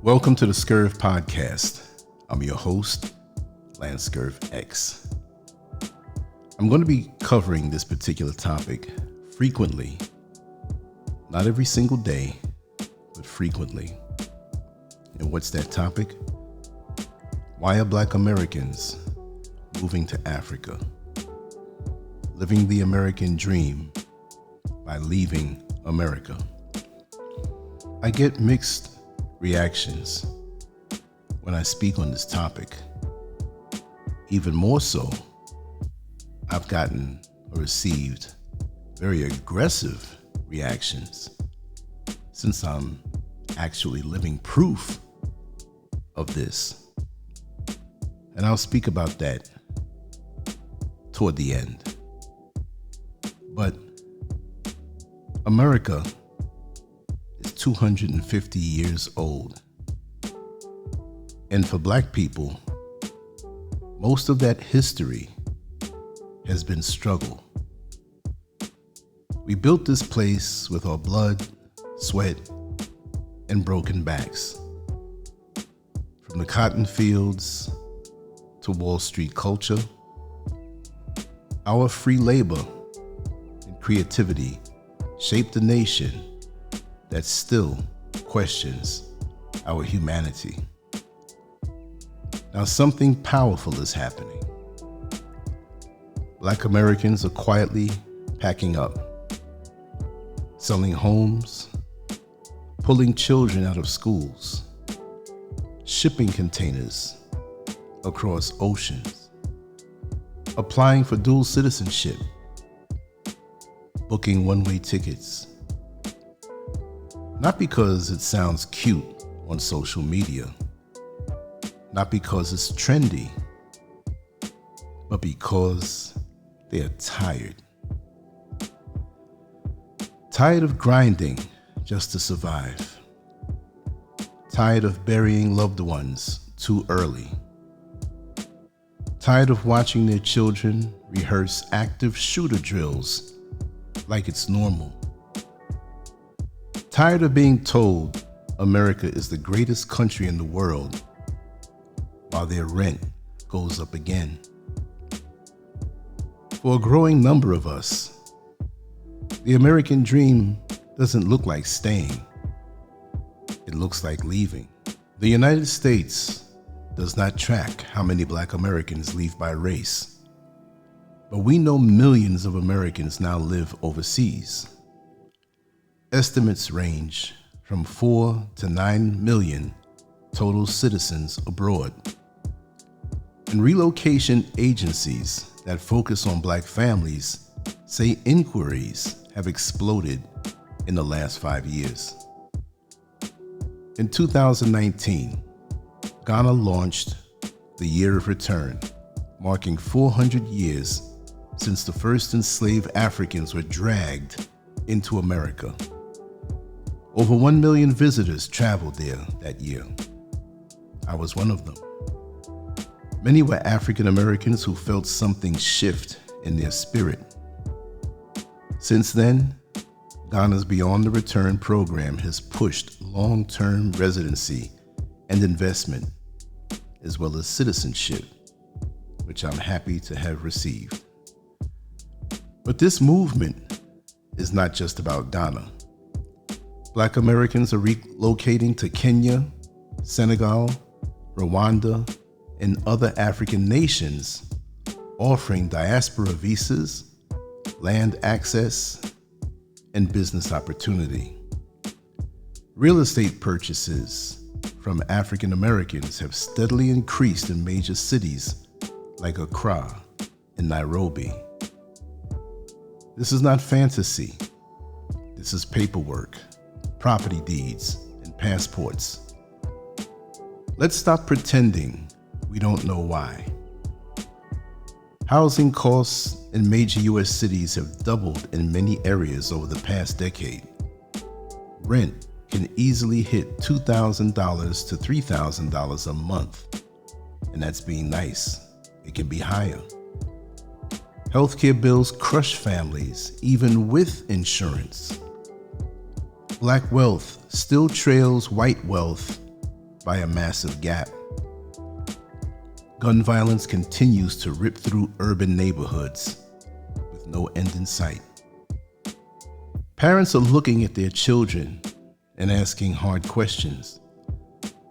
Welcome to the Scurv podcast. I'm your host, Lance Scurv X. I'm going to be covering this particular topic frequently, not every single day, but frequently. And what's that topic? Why are Black Americans moving to Africa? Living the American dream by leaving America. I get mixed reactions when I speak on this topic. Even more so, I've gotten or received very aggressive reactions since I'm actually living proof of this. And I'll speak about that toward the end. But America is 250 years old. And for Black people, most of that history has been struggle. We built this place with our blood, sweat, and broken backs. From the cotton fields to Wall Street culture, our free labor and creativity shaped a nation that still questions our humanity. Now, something powerful is happening. Black Americans are quietly packing up, selling homes, pulling children out of schools, shipping containers across oceans, applying for dual citizenship, booking one-way tickets. Not because it sounds cute on social media, not because it's trendy, but because they are tired. Tired of grinding just to survive. Tired of burying loved ones too early. Tired of watching their children rehearse active shooter drills like it's normal. Tired of being told America is the greatest country in the world while their rent goes up again. For a growing number of us, the American dream doesn't look like staying. It looks like leaving. The United States does not track how many Black Americans leave by race, but we know millions of Americans now live overseas. Estimates range from 4 to 9 million total citizens abroad. And relocation agencies that focus on Black families say inquiries have exploded in the last 5 years. In 2019, Ghana launched the Year of Return, marking 400 years since the first enslaved Africans were dragged into America. Over 1 million visitors traveled there that year. I was one of them. Many were African Americans who felt something shift in their spirit. Since then, Ghana's Beyond the Return program has pushed long-term residency and investment, as well as citizenship, which I'm happy to have received. But this movement is not just about Ghana. Black Americans are relocating to Kenya, Senegal, Rwanda, and other African nations, offering diaspora visas, land access, and business opportunity. Real estate purchases from African Americans have steadily increased in major cities like Accra and Nairobi. This is not fantasy. This is paperwork, property deeds, and passports. Let's stop pretending we don't know why. Housing costs in major U.S. cities have doubled in many areas over the past decade. Rent can easily hit $2,000 to $3,000 a month, and that's being nice. It can be higher. Healthcare bills crush families, even with insurance. Black wealth still trails white wealth by a massive gap. Gun violence continues to rip through urban neighborhoods with no end in sight. Parents are looking at their children and asking hard questions.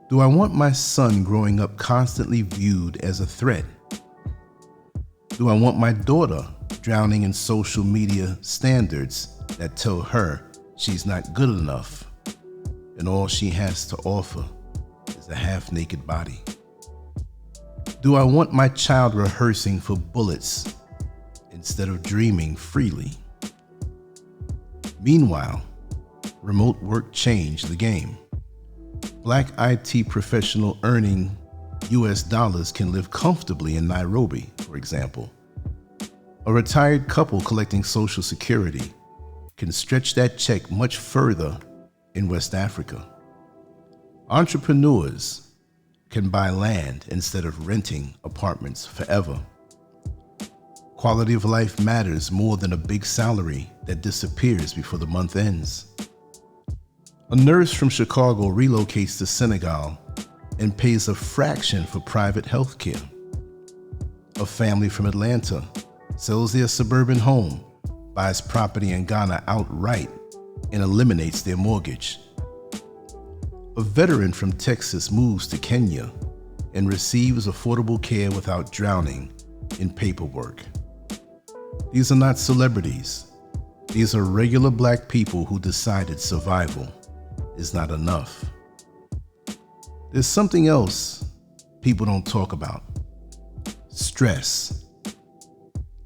Do I want my son growing up constantly viewed as a threat? Do I want my daughter drowning in social media standards that tell her she's not good enough and all she has to offer is a half-naked body? Do I want my child rehearsing for bullets instead of dreaming freely? Meanwhile, remote work changed the game. Black IT professional earning US dollars can live comfortably in Nairobi, for example. A retired couple collecting Social Security can stretch that check much further in West Africa. Entrepreneurs can buy land instead of renting apartments forever. Quality of life matters more than a big salary that disappears before the month ends. A nurse from Chicago relocates to Senegal and pays a fraction for private health care. A family from Atlanta sells their suburban home, buys property in Ghana outright, and eliminates their mortgage. A veteran from Texas moves to Kenya and receives affordable care without drowning in paperwork. These are not celebrities. These are regular Black people who decided survival is not enough. There's something else people don't talk about: stress.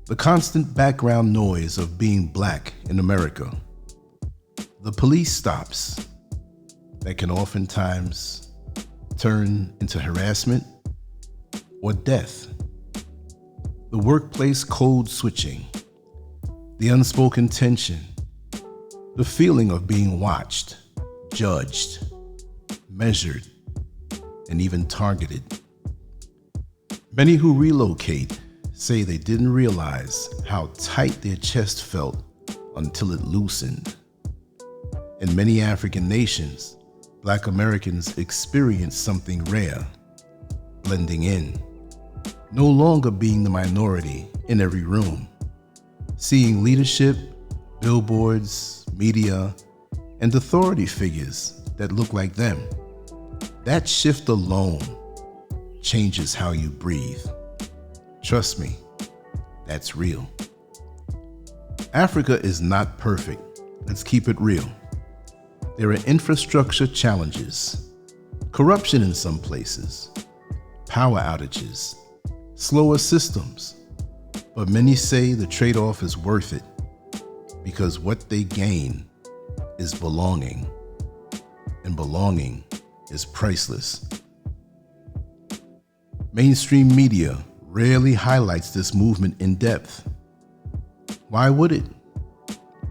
The constant background noise of being Black in America. The police stops that can oftentimes turn into harassment or death. The workplace code switching, the unspoken tension, the feeling of being watched, judged, measured, and even targeted. Many who relocate say they didn't realize how tight their chest felt until it loosened. In many African nations, Black Americans experience something rare: blending in, no longer being the minority in every room, seeing leadership, billboards, media, and authority figures that look like them. That shift alone changes how you breathe. Trust me, that's real. Africa is not perfect. Let's keep it real. There are infrastructure challenges, corruption in some places, power outages, slower systems, but many say the trade-off is worth it because what they gain is belonging, and belonging is priceless. Mainstream media rarely highlights this movement in depth. Why would it?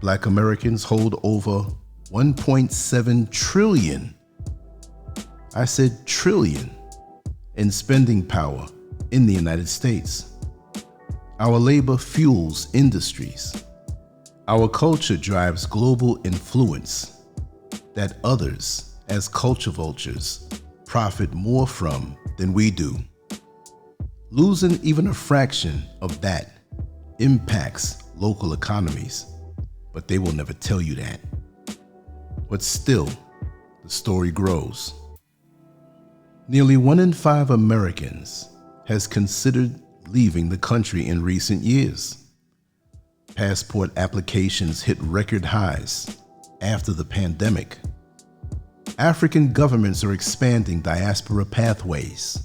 Black Americans hold over 1.7 trillion, I said trillion, in spending power in the United States. Our labor fuels industries. Our culture drives global influence that others, as culture vultures, profit more from than we do. Losing even a fraction of that impacts local economies, but they will never tell you that. But still, the story grows. Nearly 1 in 5 Americans has considered leaving the country in recent years. Passport applications hit record highs after the pandemic. African governments are expanding diaspora pathways.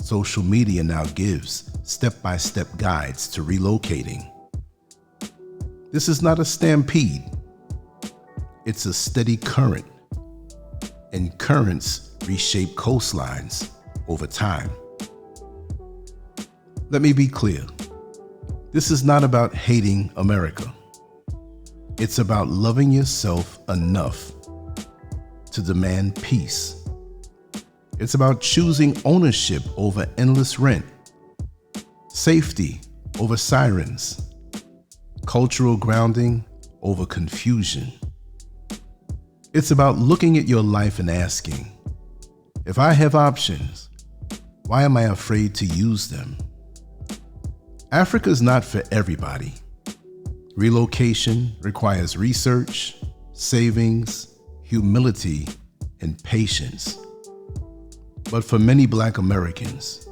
Social media now gives step-by-step guides to relocating. This is not a stampede. It's a steady current, and currents reshape coastlines over time. Let me be clear. This is not about hating America. It's about loving yourself enough to demand peace. It's about choosing ownership over endless rent, safety over sirens, cultural grounding over confusion. It's about looking at your life and asking, If I have options, why am I afraid to use them? Africa is not for everybody. Relocation requires research, savings, humility, and patience. But for many Black Americans,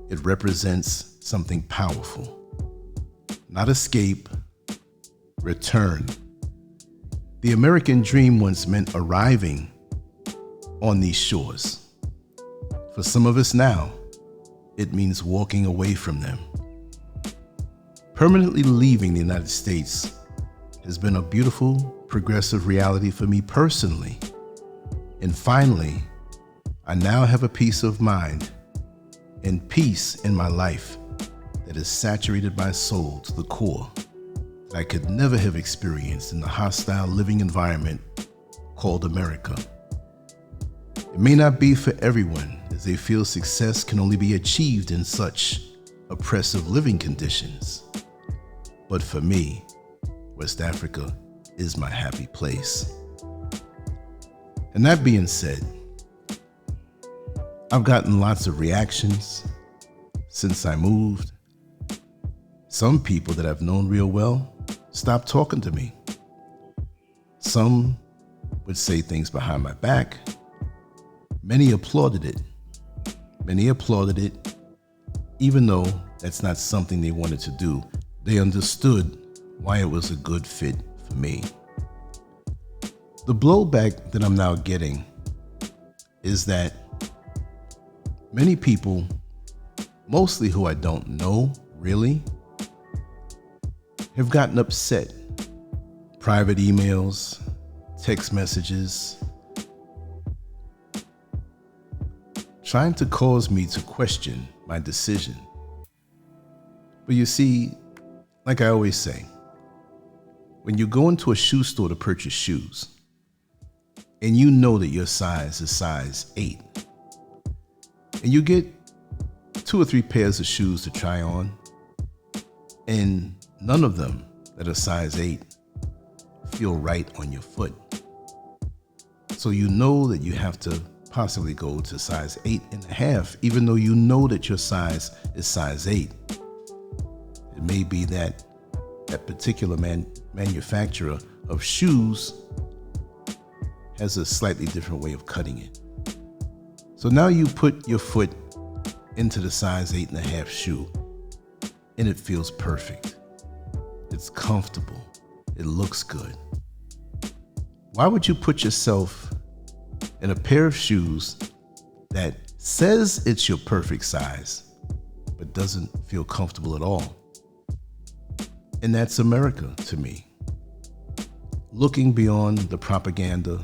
it represents something powerful. Not escape, return. The American dream once meant arriving on these shores. For some of us now, it means walking away from them. Permanently leaving the United States has been a beautiful, progressive reality for me personally. And finally, I now have a peace of mind and peace in my life that is saturated my soul to the core that I could never have experienced in the hostile living environment called America. It may not be for everyone, as they feel success can only be achieved in such oppressive living conditions. But for me, West Africa is my happy place. And that being said, I've gotten lots of reactions since I moved. Some people that I've known real well stopped talking to me. Some would say things behind my back. Many applauded it. Even though that's not something they wanted to do. They understood why it was a good fit for me. The blowback that I'm now getting is that many people, mostly who I don't know really, have gotten upset. Private emails, text messages, trying to cause me to question my decision. But you see, like I always say, when you go into a shoe store to purchase shoes, and you know that your size is size 8, and you get 2 or 3 pairs of shoes to try on, and none of them that are size 8 feel right on your foot. So you know that you have to possibly go to size 8.5, even though you know that your size is size 8. It may be that particular manufacturer of shoes has a slightly different way of cutting it. So now you put your foot into the size 8.5 shoe, and it feels perfect. It's comfortable. It looks good. Why would you put yourself in a pair of shoes that says it's your perfect size, but doesn't feel comfortable at all? And that's America to me. Looking beyond the propaganda,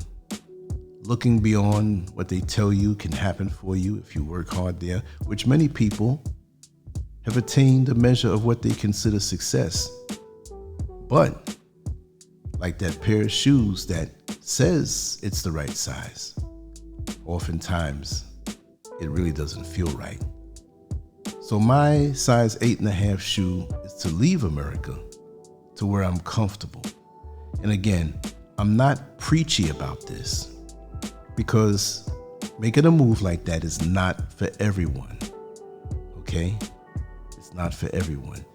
looking beyond what they tell you can happen for you if you work hard there, which many people have attained a measure of what they consider success. But like that pair of shoes that says it's the right size, oftentimes it really doesn't feel right. So my size 8.5 shoe is to leave America to where I'm comfortable. And again, I'm not preachy about this because making a move like that is not for everyone, okay? It's not for everyone.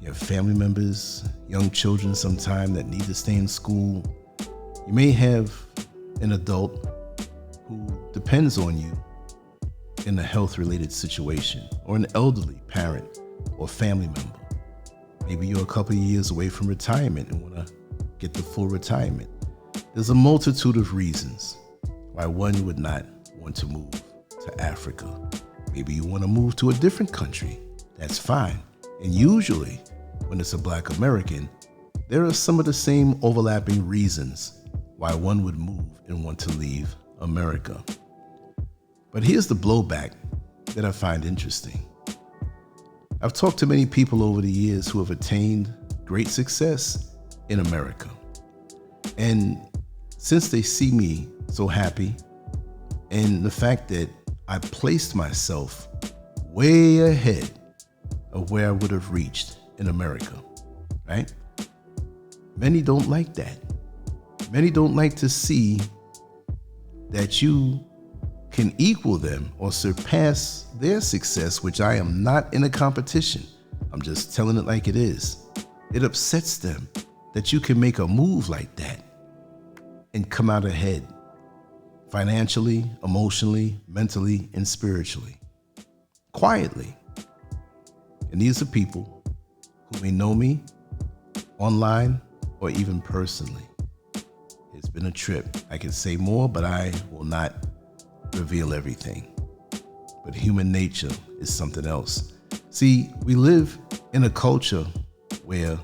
You have family members, young children sometime that need to stay in school. You may have an adult who depends on you in a health-related situation, or an elderly parent or family member. Maybe you're a couple of years away from retirement and want to get the full retirement. There's a multitude of reasons why one would not want to move to Africa. Maybe you want to move to a different country. That's fine. And usually, when it's a Black American, there are some of the same overlapping reasons why one would move and want to leave America. But here's the blowback that I find interesting. I've talked to many people over the years who have attained great success in America. And since they see me so happy, and the fact that I placed myself way ahead of where I would have reached in America, right? Many don't like that. Many don't like to see that you can equal them or surpass their success, which I am not in a competition. I'm just telling it like it is. It upsets them that you can make a move like that and come out ahead financially, emotionally, mentally, and spiritually, quietly. And these are people who may know me online or even personally. It's been a trip. I can say more, but I will not reveal everything. But human nature is something else. See, we live in a culture where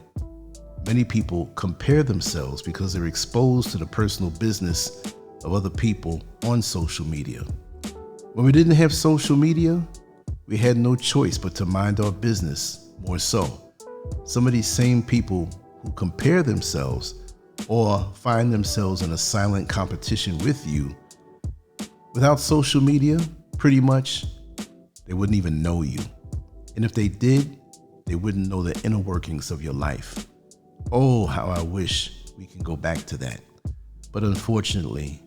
many people compare themselves because they're exposed to the personal business of other people on social media. When we didn't have social media, we had no choice but to mind our business more so. Some of these same people who compare themselves or find themselves in a silent competition with you, without social media, pretty much, they wouldn't even know you. And if they did, they wouldn't know the inner workings of your life. Oh, how I wish we can go back to that. But unfortunately,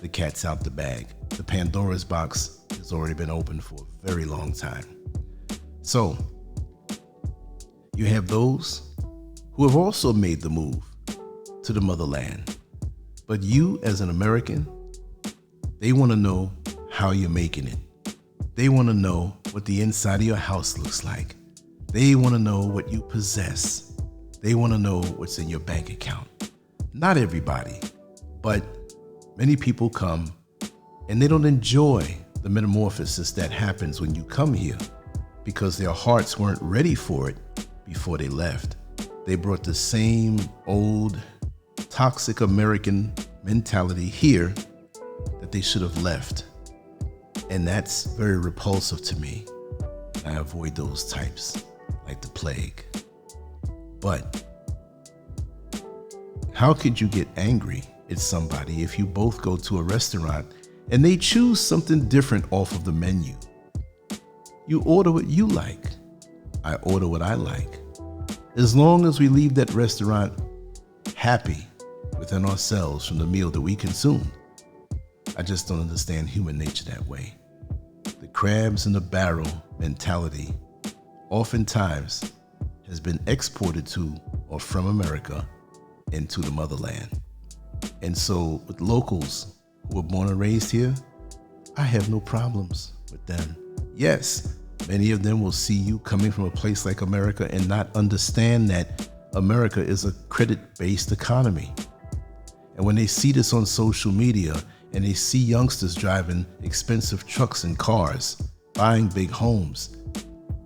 the cat's out the bag. The Pandora's box has already been open for a very long time. So, you have those who have also made the move to the motherland. But you, as an American, they want to know how you're making it. They want to know what the inside of your house looks like. They want to know what you possess. They want to know what's in your bank account. Not everybody, but many people come and they don't enjoy the metamorphosis that happens when you come here because their hearts weren't ready for it before they left. They brought the same old toxic American mentality here that they should have left. And that's very repulsive to me. I avoid those types like the plague. But how could you get angry at somebody if you both go to a restaurant and they choose something different off of the menu? You order what you like. I order what I like. As long as we leave that restaurant happy within ourselves from the meal that we consume. I just don't understand human nature that way. The crabs in the barrel mentality oftentimes has been exported to or from America into the motherland. And so with locals who were born and raised here, I have no problems with them. Yes, many of them will see you coming from a place like America and not understand that America is a credit-based economy. And when they see this on social media and they see youngsters driving expensive trucks and cars, buying big homes,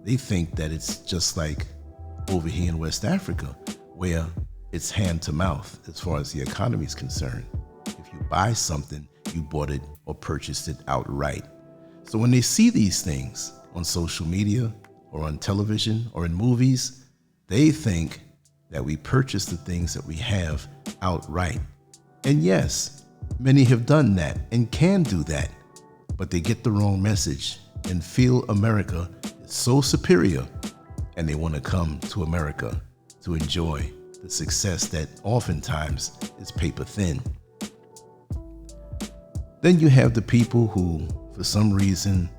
they think that it's just like over here in West Africa, where it's hand to mouth as far as the economy is concerned. If you buy something, you bought it or purchased it outright. So when they see these things on social media or on television or in movies, they think that we purchase the things that we have outright. And yes, many have done that and can do that, but they get the wrong message and feel America is so superior, and they want to come to America to enjoy the success that oftentimes is paper thin. Then you have the people who, for some reason,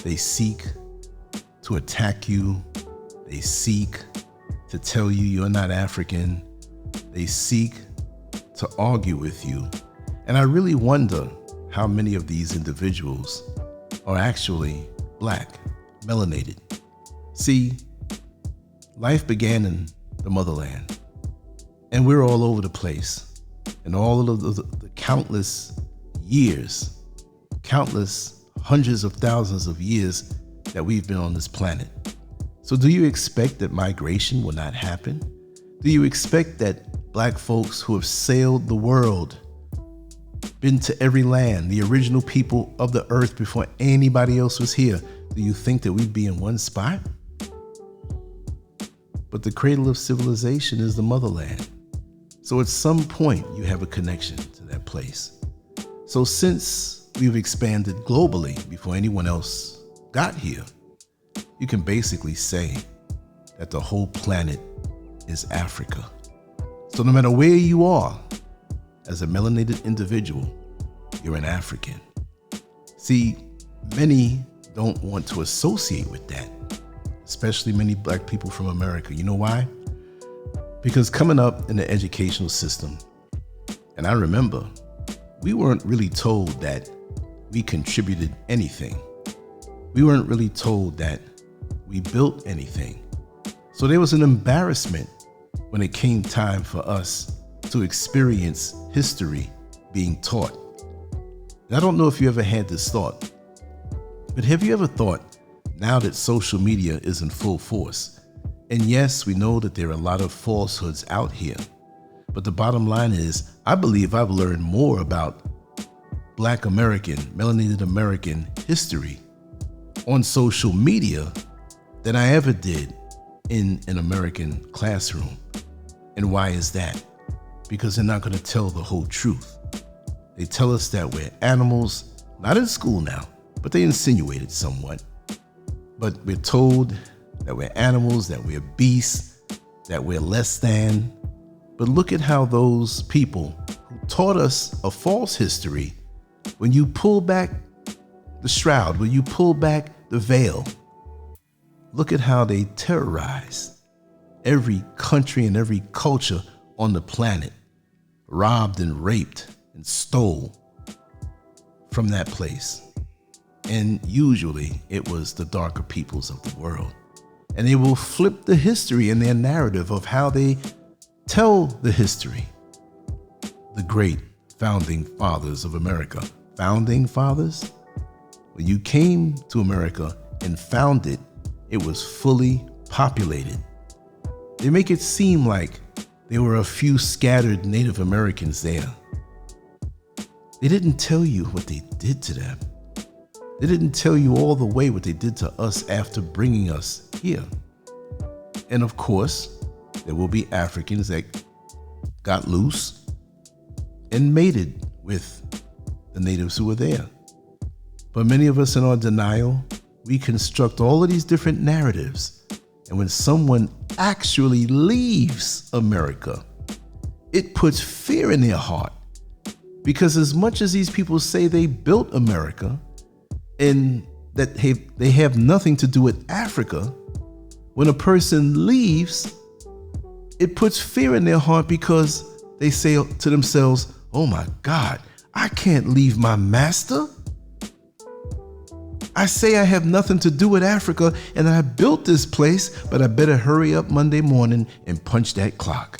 they seek to attack you. They seek to tell you you're not African. They seek to argue with you. And I really wonder how many of these individuals are actually black, melanated. See, life began in the motherland, and we're all over the place. And all of the countless years, countless hundreds of thousands of years that we've been on this planet. So do you expect that migration will not happen? Do you expect that black folks who have sailed the world, been to every land, the original people of the earth before anybody else was here, do you think that we'd be in one spot? But the cradle of civilization is the motherland. So at some point you have a connection to that place. So since we've expanded globally before anyone else got here, you can basically say that the whole planet is Africa. So no matter where you are, as a melanated individual, you're an African. See, many don't want to associate with that, especially many black people from America. You know why? Because coming up in the educational system, and I remember, we weren't really told that we contributed anything. We weren't really told that we built anything. So there was an embarrassment when it came time for us to experience history being taught. And I don't know if you ever had this thought, but have you ever thought, now that social media is in full force, and yes, we know that there are a lot of falsehoods out here, but the bottom line is, I believe I've learned more about Black American, melanated American history on social media than I ever did in an American classroom. And why is that? Because they're not going to tell the whole truth. They tell us that we're animals, not in school now, but they insinuate it somewhat. But we're told that we're animals, that we're beasts, that we're less than. But look at how those people who taught us a false history, when you pull back the shroud, when you pull back the veil, look at how they terrorize every country and every culture on the planet, robbed and raped and stole from that place. And usually it was the darker peoples of the world. And they will flip the history and their narrative of how they tell the history. The great founding fathers of America. Founding fathers? When you came to America and found it, it was fully populated. They make it seem like there were a few scattered Native Americans there. They didn't tell you what they did to them. They didn't tell you all the way what they did to us after bringing us here. And of course, there will be Africans that got loose and mated with the natives who were there. But many of us in our denial, we construct all of these different narratives. And when someone actually leaves America, it puts fear in their heart. Because as much as these people say they built America and that they have nothing to do with Africa, when a person leaves, it puts fear in their heart because they say to themselves, oh my God, I can't leave my master. I say I have nothing to do with Africa and I built this place, but I better hurry up Monday morning and punch that clock.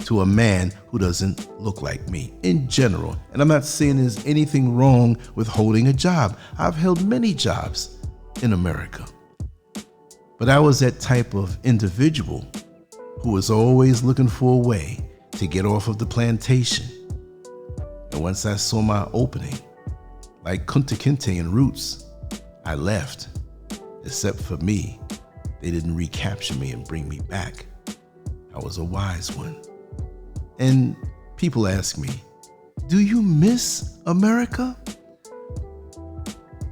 To a man who doesn't look like me in general. And I'm not saying there's anything wrong with holding a job. I've held many jobs in America. But I was that type of individual who was always looking for a way to get off of the plantation. And once I saw my opening, like Kunta Kinte and Roots, I left. Except for me, they didn't recapture me and bring me back. I was a wise one. And people ask me, do you miss America?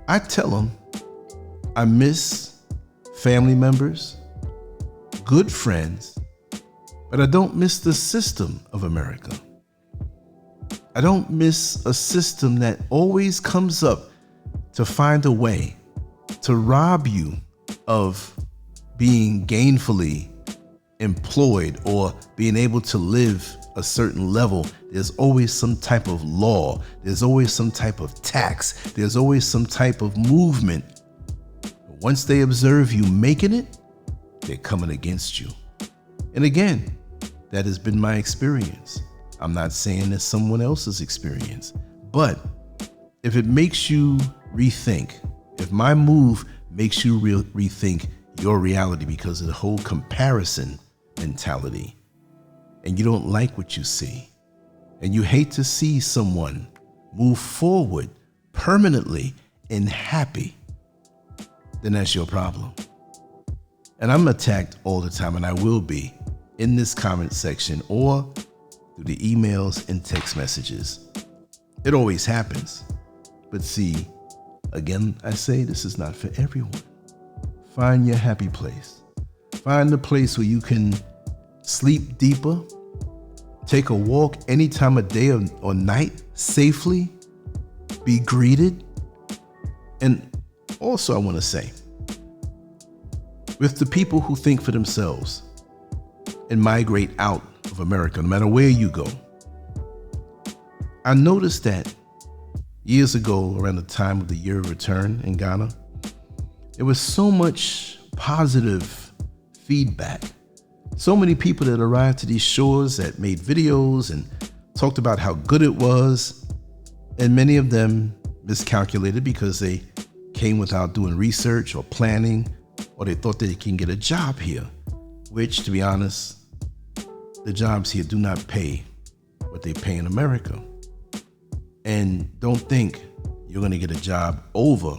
I tell them, I miss family members, good friends, but I don't miss the system of America. I don't miss a system that always comes up to find a way to rob you of being gainfully employed or being able to live a certain level. There's always some type of law. There's always some type of tax. There's always some type of movement. Once they observe you making it, they're coming against you. And again, that has been my experience. I'm not saying it's someone else's experience, but if it makes you rethink, if my move makes you rethink your reality because of the whole comparison mentality, and you don't like what you see, and you hate to see someone move forward permanently and happy, then that's your problem. And I'm attacked all the time, and I will be in this comment section or through the emails and text messages. It always happens. But see, again, I say this is not for everyone. Find your happy place. Find the place where you can sleep deeper, take a walk any time of day or night safely, be greeted And also I want to say, with the people who think for themselves and migrate out of America, no matter where you go, I noticed that years ago, around the time of the year of return in Ghana, there was so much positive feedback. So many people that arrived to these shores that made videos and talked about how good it was. And many of them miscalculated because they came without doing research or planning, or they thought that they can get a job here, which, to be honest, the jobs here do not pay what they pay in America. And don't think you're going to get a job over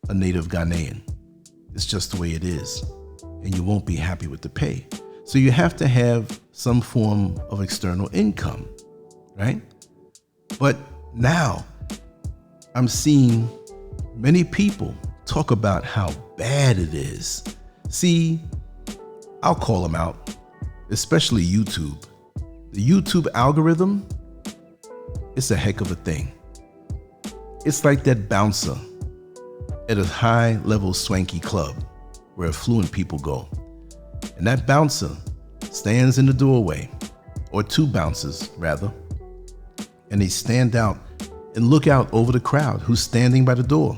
a native Ghanaian. It's just the way it is. And you won't be happy with the pay. So you have to have some form of external income, right? But now I'm seeing many people talk about how bad it is. See, I'll call them out, especially YouTube. The YouTube algorithm, it's a heck of a thing. It's like that bouncer at a high-level swanky club where affluent people go. And that bouncer stands in the doorway, or two bouncers rather, and they stand out and look out over the crowd who's standing by the door.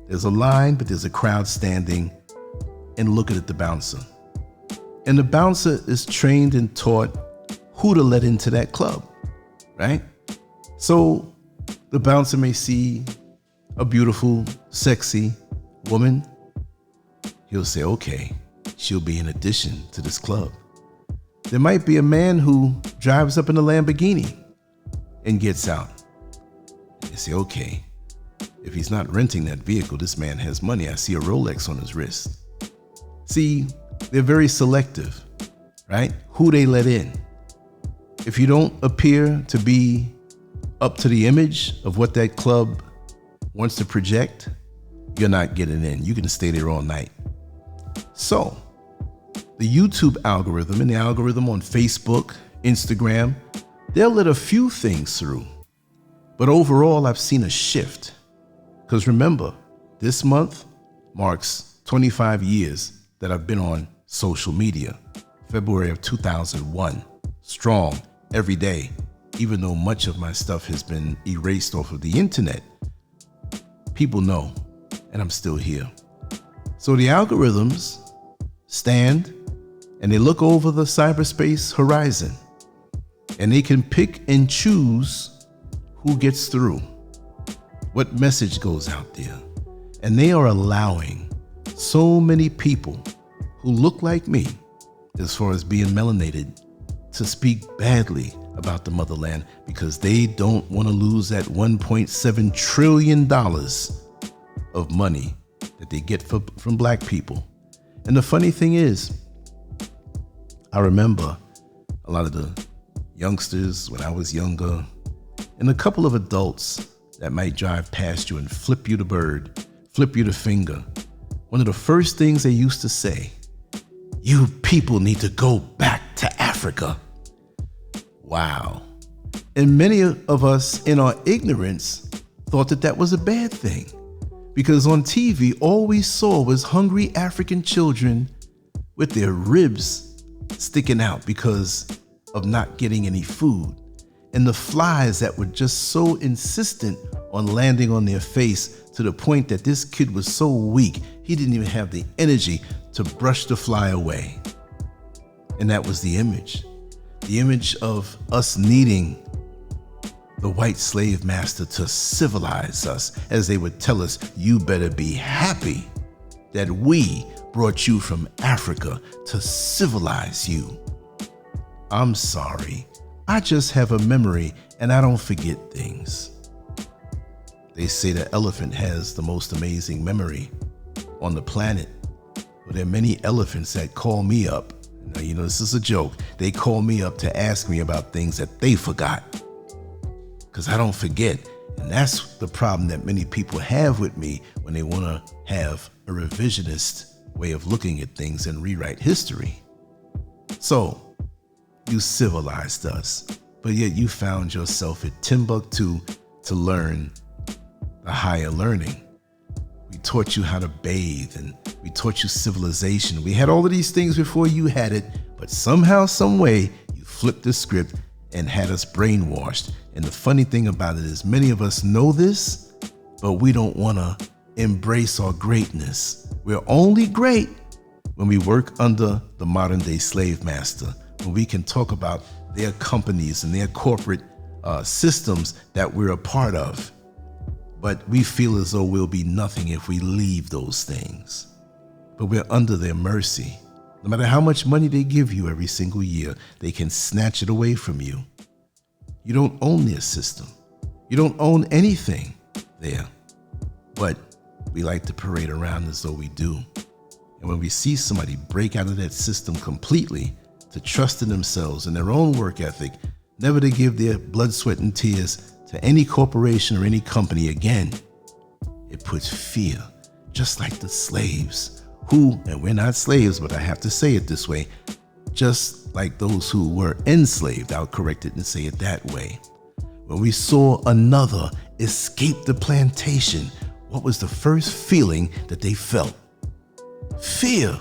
There's a line, but there's a crowd standing and looking at the bouncer. And the bouncer is trained and taught who to let into that club, right? So the bouncer may see a beautiful, sexy woman. He'll say, okay, she'll be an addition to this club. There might be a man who drives up in a Lamborghini and gets out. They say, okay, if he's not renting that vehicle, this man has money. I see a Rolex on his wrist. See, they're very selective, right? Who they let in. If you don't appear to be up to the image of what that club wants to project, you're not getting in. You can stay there all night. So the YouTube algorithm and the algorithm on Facebook, Instagram, they'll let a few things through. But overall, I've seen a shift. Because remember, this month marks 25 years that I've been on social media. February of 2001. Strong, every day. Even though much of my stuff has been erased off of the internet, people know, and I'm still here. So the algorithms stand and they look over the cyberspace horizon, and they can pick and choose who gets through, what message goes out there. And they are allowing so many people who look like me, as far as being melanated, to speak badly about the motherland because they don't want to lose that $1.7 trillion of money that they get from black people. And the funny thing is, I remember a lot of the youngsters when I was younger, and a couple of adults that might drive past you and flip you the bird, flip you the finger. One of the first things they used to say, you people need to go back to Africa. Wow. And many of us in our ignorance thought that that was a bad thing, because on TV, all we saw was hungry African children with their ribs sticking out because of not getting any food, and the flies that were just so insistent on landing on their face to the point that this kid was so weak, he didn't even have the energy to brush the fly away. And that was the image of us needing the white slave master to civilize us, as they would tell us, you better be happy that we brought you from Africa to civilize you. I'm sorry, I just have a memory and I don't forget things. They say the elephant has the most amazing memory on the planet. Well, there are many elephants that call me up. Now, you know, this is a joke. They call me up to ask me about things that they forgot, because I don't forget. And that's the problem that many people have with me when they want to have a revisionist way of looking at things and rewrite history. So you civilized us, but yet you found yourself at Timbuktu to learn the higher learning. taught you how to bathe, and we taught you civilization. We had all of these things before you had it, but somehow, some way, you flipped the script and had us brainwashed. And the funny thing about it is many of us know this, but we don't want to embrace our greatness. We're only great when we work under the modern day slave master, when we can talk about their companies and their corporate systems that we're a part of. But we feel as though we'll be nothing if we leave those things. But we're under their mercy. No matter how much money they give you every single year, they can snatch it away from you. You don't own their system. You don't own anything there. But we like to parade around as though we do. And when we see somebody break out of that system completely, to trust in themselves and their own work ethic, never to give their blood, sweat, and tears to any corporation or any company again, it puts fear, just like the slaves who, and we're not slaves, but I have to say it this way, just like those who were enslaved, I'll correct it and say it that way. When we saw another escape the plantation, what was the first feeling that they felt? Fear.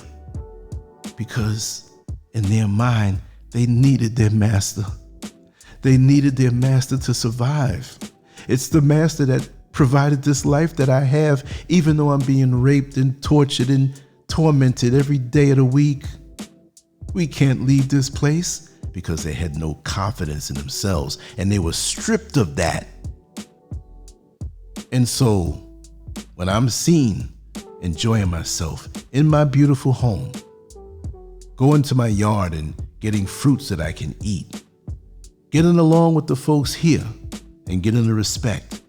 Because in their mind, they needed their master. They needed their master to survive. It's the master that provided this life that I have, even though I'm being raped and tortured and tormented every day of the week. We can't leave this place, because they had no confidence in themselves and they were stripped of that. And so when I'm seen enjoying myself in my beautiful home, going to my yard and getting fruits that I can eat, getting along with the folks here and getting the respect,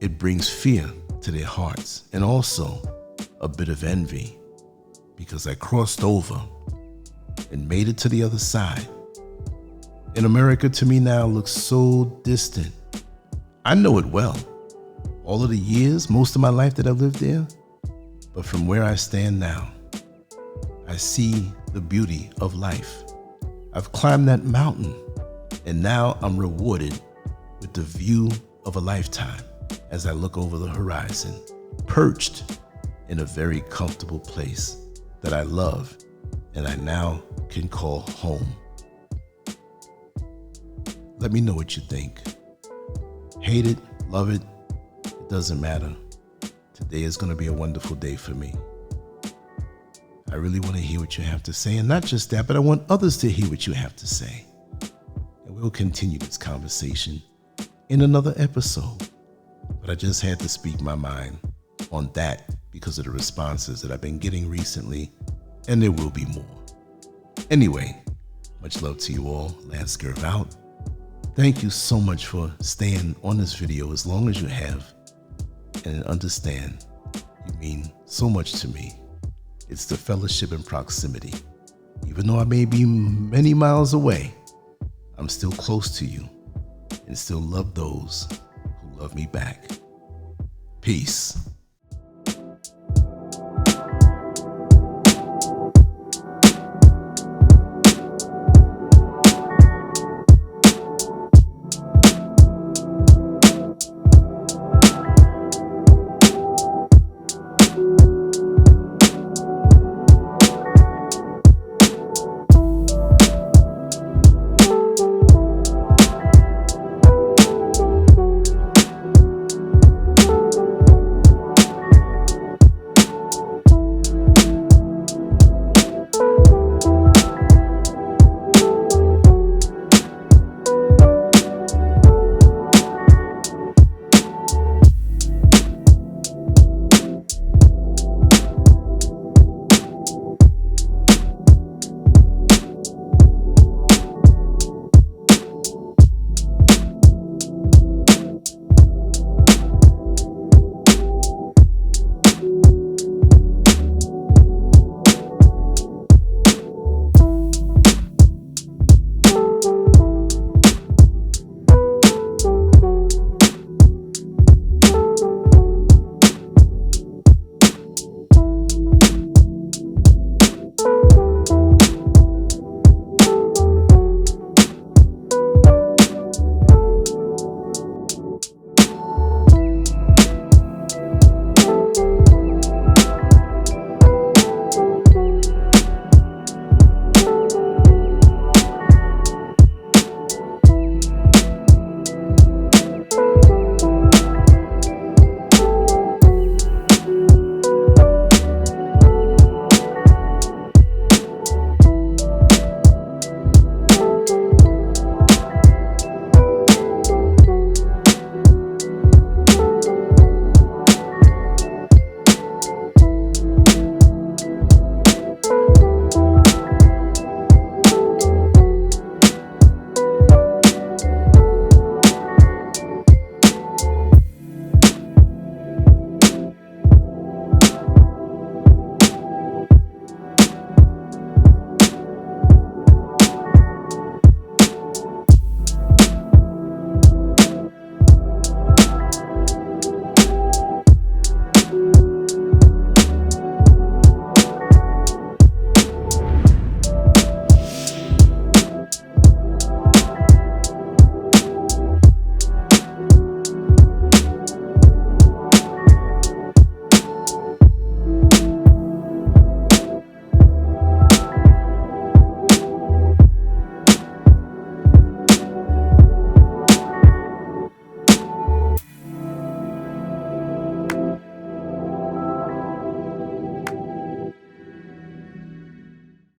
it brings fear to their hearts and also a bit of envy, because I crossed over and made it to the other side. And America to me now looks so distant. I know it well. All of the years, most of my life that I lived there, but from where I stand now, I see the beauty of life. I've climbed that mountain, and now I'm rewarded with the view of a lifetime as I look over the horizon, perched in a very comfortable place that I love and I now can call home. Let me know what you think. Hate it, love it, it doesn't matter. Today is going to be a wonderful day for me. I really want to hear what you have to say, and not just that, but I want others to hear what you have to say. And we'll continue this conversation in another episode. But I just had to speak my mind on that because of the responses that I've been getting recently, and there will be more. Anyway, much love to you all. Last Scurv out. Thank you so much for staying on this video as long as you have, and understand you mean so much to me. It's the fellowship and proximity. Even though I may be many miles away, I'm still close to you and still love those who love me back. Peace.